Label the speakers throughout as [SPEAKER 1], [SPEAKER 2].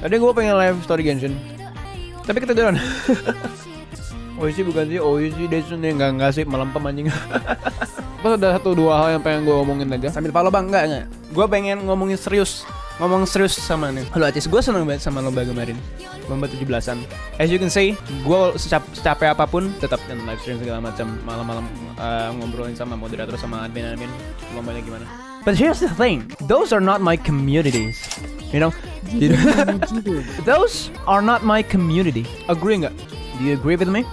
[SPEAKER 1] Tadi gue pengen live story Genshin, tapi ketiduran. Oishi bukan sih, Oishi Desun yang nggak sih malam anjing. Pas ada 1-2 hal yang pengen gue omongin aja. Sambil follow bang, enggak. Gue pengen ngomong serius sama nih. Halo Acis, gue seneng banget sama lomba kemarin, lomba 17-an. As you can see, gue secapek apapun tetap dan live stream segala macam, malam-malam ngobrolin sama moderator sama admin lombanya gimana. But here's the thing, those are not my communities. You know, those are not my community. Agree nggak? Do you agree with me?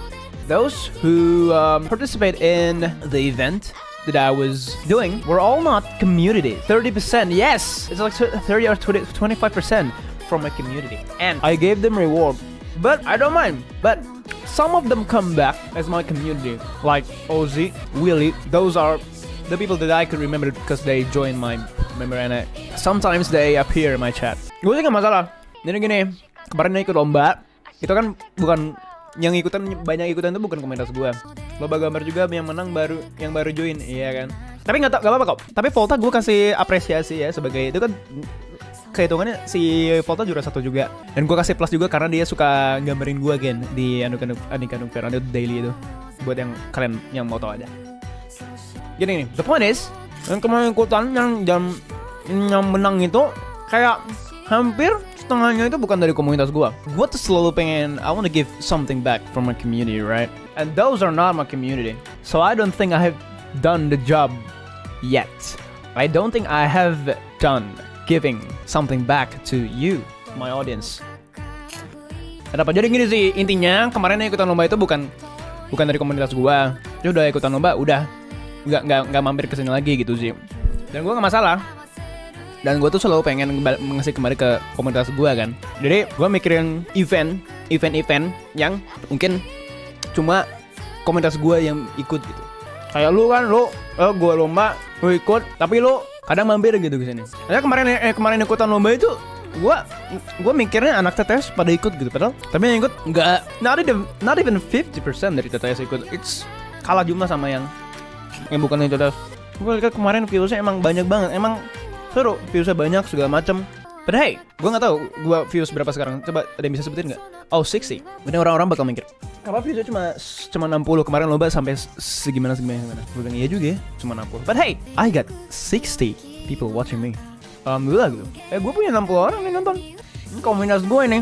[SPEAKER 1] Those who participate in the event that I was doing were all not community. 30%, yes, it's like 30 or 25% from my community, and I gave them reward. But I don't mind. But some of them come back as my community, like Ozzy, Willie. Those are the people that I could remember because they joined my member and sometimes they appear in my chat. Gue sih gak masalah. Jadi gini, kemarin ikut lomba, itu kan bukan yang ikutan, banyak ikutan itu bukan komunitas gue. Lomba gambar juga yang menang yang baru join, iya kan. Tapi gak apa-apa kok. Tapi Volta gue kasih apresiasi ya, sebagai itu kan kehitungannya si Volta juara 1 juga. Dan gue kasih plus juga karena dia suka gambarin gue kan di Anik Veranda Daily itu. Buat yang kalian yang mau tahu aja. Gini nih, the point is, yang kemarin ikutan yang menang itu kayak hampir setengahnya itu bukan dari komunitas gua. Gua tuh selalu pengen, I want to give something back from my community, right? And those are not my community. So I don't think I have done the job yet. I don't think I have done giving something back to you, my audience. Kenapa? Jadi gini sih, intinya kemarin ikutan lomba itu bukan dari komunitas gua. Dia udah ikutan lomba, udah nggak mampir kesini lagi gitu sih. Dan gua nggak masalah. Dan gue tuh selalu pengen ngasih kembali ke komunitas gue kan. Jadi gue mikirin event yang mungkin cuma komunitas gue yang ikut gitu. Kayak lu kan, gue lomba, lu ikut, tapi lu kadang mampir gitu ke sini. Karena kemarin ikutan lomba itu, gue mikirnya anak TTS pada ikut gitu, padahal tapi yang ikut nggak, not even 50% dari TTS ikut. It's kalah jumlah sama yang bukan TTS. Gue lihat kemarin viewsnya emang banyak banget, emang seru, viewsnya banyak segala macem. But hey, gue nggak tahu gue views berapa sekarang. Coba ada yang bisa sebutin nggak? Oh 60. Mungkin orang-orang bakal mikir, apa viewsnya cuma 60, kemarin lomba sampai segimana. Gue bilang iya juga ya, cuma 60. But hey, I got 60 people watching me. Alhamdulillah gitu. Gue punya 60 orang nih nonton. Ini komunitas gue ini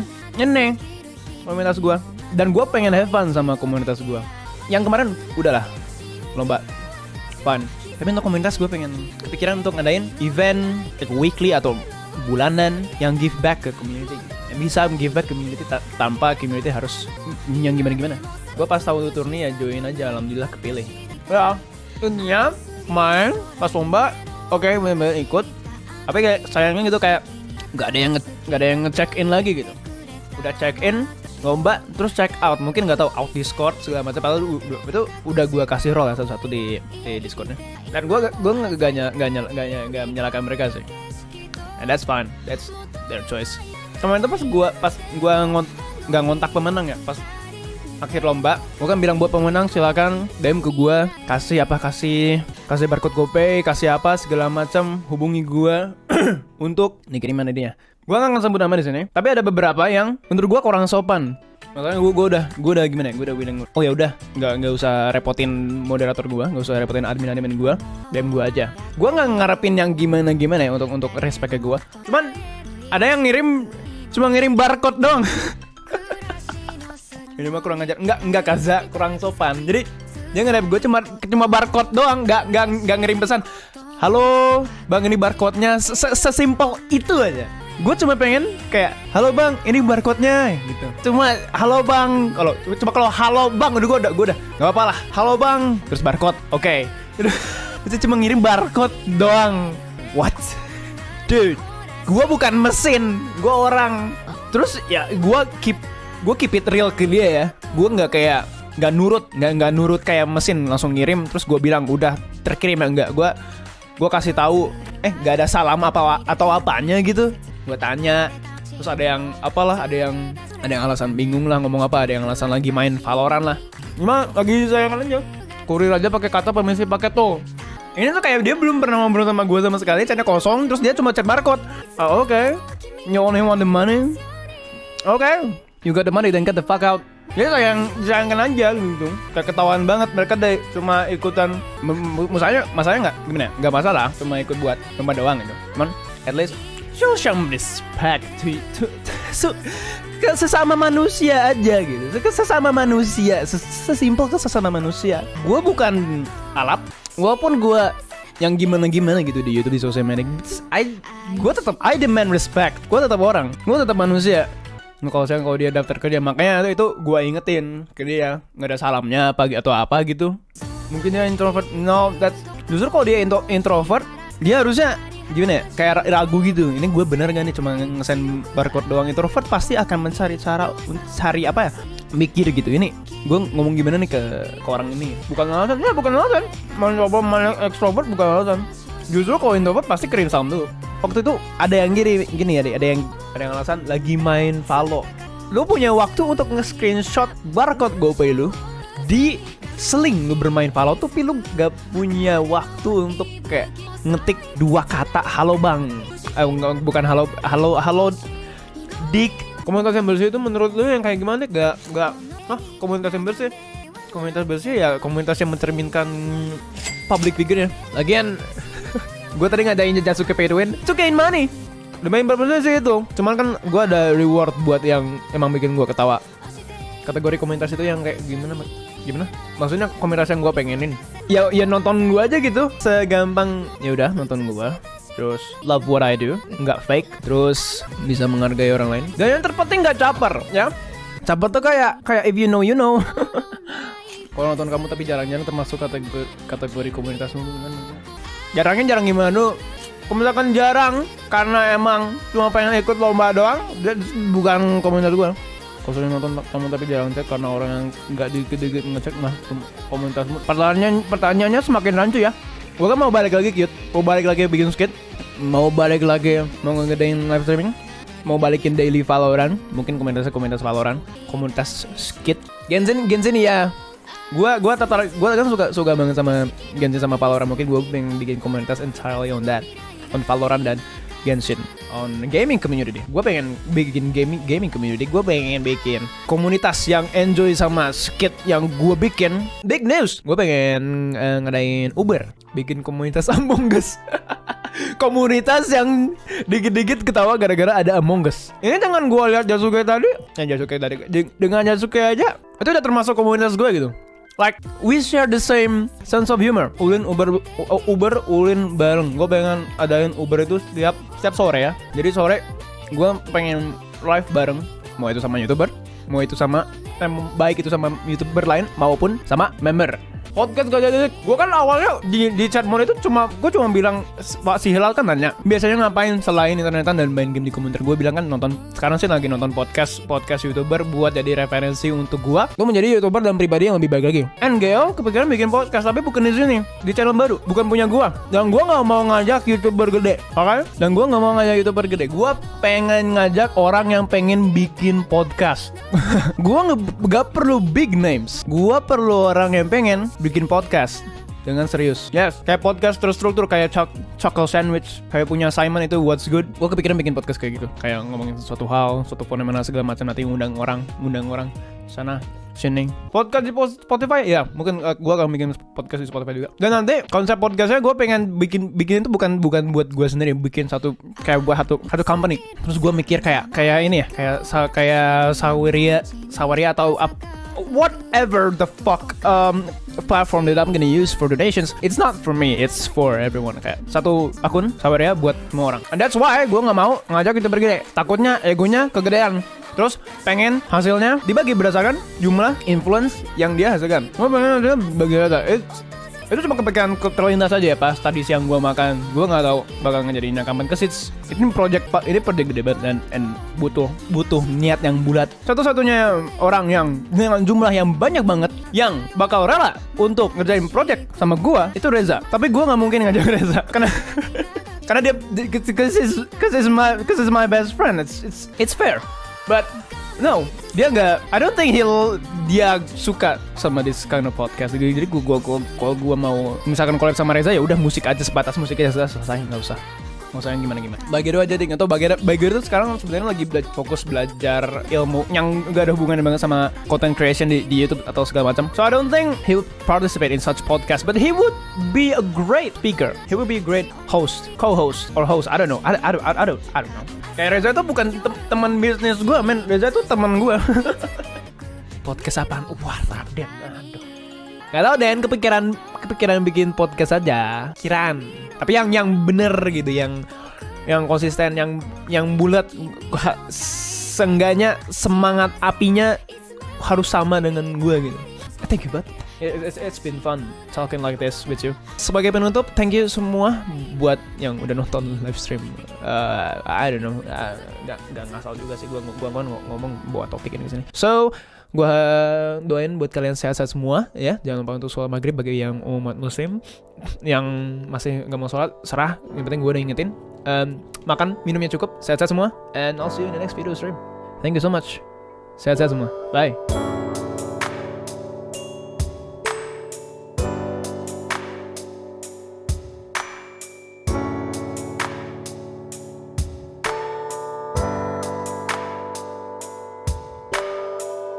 [SPEAKER 1] komunitas gue. Dan gue pengen have fun sama komunitas gue. Yang kemarin udahlah lomba fun. Tapi untuk komunitas gue pengen kepikiran untuk ngadain event weekly atau bulanan yang give back ke community. Yang bisa give back ke community tanpa community harus yang gimana. Gue pas tahu turni ya join aja, alhamdulillah kepilih. Ya, intinya main pas lomba, oke, bener-bener ikut. Tapi kayak sayangnya gitu kayak nggak ada yang nge-check in lagi gitu. Udah check in lomba terus check out, mungkin nggak tahu out Discord segala macam, padahal itu udah gue kasih role ya satu-satu di Discordnya. Dan gue nggak menyalahkan mereka sih, and that's fine, that's their choice. Kemarin itu pas gue nggak ngontak pemenang ya, pas akhir lomba gue kan bilang buat pemenang silakan DM ke gue, kasih barcode GoPay, kasih apa segala macam, hubungi gue untuk dikirimin idenya. Gue nggak akan sebut nama di sini, tapi ada beberapa yang menurut gue kurang sopan. Makanya gue udah gimana ya? Gue udah bilang, oh ya udah, nggak usah repotin moderator gue, nggak usah repotin admin gue, DM gue aja. Gue nggak ngarepin yang gimana ya untuk respect ke gue. Cuman ada yang cuma ngirim barcode doang. Ini mah kurang ajar, nggak kaza, kurang sopan. Jadi dia nge-rep gue cuma barcode doang, nggak ngirim pesan. Halo bang, ini barcode-nya, sesimpel itu aja. Gue cuma pengen kayak, halo bang, ini barcode-nya gitu. Cuma halo bang, kalau halo bang udah gue udah nggak apa-apa lah. Halo bang, terus barcode, oke. Itu cuma ngirim barcode doang. What, dude? Gue bukan mesin, gue orang. Terus ya gue keep it real ke dia ya. Gue nggak nurut kayak mesin langsung ngirim. Terus gue bilang udah terkirim ya, enggak. Gue kasih tahu, nggak ada salam atau apanya gitu. Gue tanya, terus ada yang alasan bingung lah ngomong apa, ada yang alasan lagi main Valorant lah. Cuma lagi sayang aja, kurir aja pakai kata permisi paket tuh. Ini tuh kayak dia belum pernah ngobrol sama gue sama sekali, chatnya kosong, terus dia cuma chat barcode. Oh, oke. You only want the money? Okay, you got the money then get the fuck out. Ya sayangkan aja gitu. Kayak ketahuan banget mereka deh cuma ikutan. Masalahnya nggak masalah, cuma ikut buat lomba doang gitu. Cuman at least show some respect to ke sesama manusia aja gitu. Ke sesama manusia, sesimpel ke sesama manusia. Gue bukan alat, walaupun gue yang gimana gitu di YouTube, di sosial media. I demand respect. Gue tetap orang, gue tetap manusia. Kalau dia daftar kerja, makanya itu gue ingetin ke dia nggak ada salamnya atau apa gitu. Mungkin dia introvert. No, justru kalau dia introvert, dia harusnya gimana ya, kayak ragu gitu. Ini gue bener gak nih cuma nge-send barcode doang. Introvert pasti akan mencari cara, cari apa ya, mikir gitu. Ini gue ngomong gimana nih ke orang ini. Bukan alasan. Mau coba mana extrovert bukan alasan. Justru kalau introvert pasti kirim salam dulu. Waktu itu ada yang gini ya, ada yang alasan lagi main Valo. Lu punya waktu untuk nge-screenshot barcode GoPay lu di seling lu bermain Valo, tapi lu gak punya waktu untuk kayak ngetik 2 kata halo bang. Bukan halo dik. Komunitas yang bersih itu menurut lu yang kayak gimana? Komunitas yang bersih. Komunitas bersih ya komunitas yang mencerminkan public figure ya. Lagian gue tadi ngadain Jatsuke Pay to Win, Tsukein money. Lumayan berpesan sih itu. Cuman kan gue ada reward buat yang emang bikin gue ketawa. Kategori komunitas itu yang kayak gimana? Maksudnya komunitas yang gue pengenin. Ya nonton gue aja gitu. Segampang ya udah nonton gue. Terus love what I do, nggak fake. Terus bisa menghargai orang lain. Dan yang terpenting nggak caper, ya. Caper tuh kayak if you know you know. Kalau nonton kamu tapi jarang-jarang termasuk kategori komunitasmu kan? Jarang gimana lu? Kalau misalkan jarang karena emang cuma pengen ikut lomba doang, bukan komunitas gua. Kalau sering nonton kamu tapi jarang cek karena orang yang nggak dikit-dikit ngecek mah komunitasmu. Pertanyaannya semakin rancu ya. Gua kan mau balik lagi cute, mau balik lagi bikin skit, mau balik lagi mau ngegedein live streaming, mau balikin daily Valorant, mungkin komunitas Valorant, komunitas skit. Genshin ya. Gua kan suka banget sama Genshin sama Valorant. Mungkin gue pengen bikin komunitas entirely on that, on Valorant dan Genshin, on gaming community. Gue pengen bikin gaming community. Gue pengen bikin komunitas yang enjoy sama skit yang gue bikin. Big news, gue pengen ngadain Uber, bikin komunitas Among Us. Komunitas yang dikit-dikit ketawa gara-gara ada Among Us. Ini dengan gue lihat Jatsuke tadi, dengan Jatsuke aja itu udah termasuk komunitas gue gitu. Like we share the same sense of humor. Uber ulin bareng. Gue pengen adain Uber itu setiap sore ya. Jadi sore gue pengen live bareng. Mau itu sama YouTuber, mau itu sama baik itu sama YouTuber lain maupun sama member. Podcast gak jadi. Gue kan awalnya di chat mode itu gue cuma bilang, Pak si Hilal kan nanya biasanya ngapain selain internetan dan main game di komentar. Gue bilang kan nonton. Sekarang sih lagi nonton podcast YouTuber buat jadi referensi untuk gue menjadi YouTuber dan pribadi yang lebih baik lagi. NGO kepikiran bikin podcast tapi bukan di sini, di channel baru, bukan punya gue. Dan gue nggak mau ngajak YouTuber gede, oke? Dan gue nggak mau ngajak YouTuber gede. Gue pengen ngajak orang yang pengen bikin podcast. Gue nggak perlu big names. Gue perlu orang yang pengen bikin podcast dengan serius. Yes, kayak podcast terstruktur kayak Chocolate Sandwich, kayak punya Simon itu What's Good. Gue kepikiran bikin podcast kayak gitu, kayak ngomongin suatu hal, suatu fenomena segala macam, nanti ngundang orang sana sini. Podcast di Spotify ya, mungkin gue akan bikin podcast di Spotify juga. Dan nanti konsep podcastnya gue pengen bikin itu bukan buat gue sendiri, bikin satu kayak buat satu company. Terus gue mikir kayak ini ya, kayak Saweria atau whatever the fuck platform that I'm gonna use for donations. It's not for me, it's for everyone. Kayak satu akun Saweria buat semua orang. And that's why gue nggak mau ngajak YouTuber gede. Takutnya egonya kegedean. Terus pengen hasilnya dibagi berdasarkan jumlah influence yang dia hasilkan. Gue pengen dia bagi data. Itu cuma kepikiran terlintas aja ya pas tadi siang gue makan. Gue nggak tahu bakal ngejadiinnya kapan. Cause ini project gede banget dan butuh niat yang bulat. Satu-satunya orang yang dengan jumlah yang banyak banget yang bakal rela untuk ngerjain project sama gue itu Reza. Tapi gue nggak mungkin ngajak Reza karena dia cause he's my best friend. It's fair. But no, dia nggak. I don't think dia suka sama this kind of podcast. Jadi kalau gue mau misalkan collab sama Reza ya udah musik aja, sebatas musik aja selesai, nggak usah Maksudnya gimana? Bagero aja ding, atau Bagero tuh sekarang sebenarnya lagi fokus belajar ilmu yang gak ada hubungannya banget sama content creation di YouTube atau segala macam. So I don't think he would participate in such podcast, but he would be a great speaker. He would be a great host, co-host or host. I don't know. I don't know. Kayak Reza itu bukan teman bisnis gue, men. Reza itu teman gue. Podcast apaan? Wah, update. Aduh. Gak tau Den, kepikiran bikin podcast aja. Kiraan. Tapi yang bener gitu, yang konsisten, yang bulat. Seenggaknya semangat apinya harus sama dengan gue gitu. Thank you, bud. It's been fun talking like this with you. Sebagai penutup, thank you semua buat yang udah nonton live stream. I don't know, gak ngasal juga sih gue ngomong bawa topik ini kesini. So, gue doain buat kalian sehat-sehat semua ya. Jangan lupa untuk sholat maghrib bagi yang umat muslim. Yang masih gak mau sholat, serah. Yang penting gue udah ingetin. Makan, minumnya cukup. Sehat-sehat semua. And I'll see you in the next video stream. Thank you so much. Sehat-sehat semua. Bye.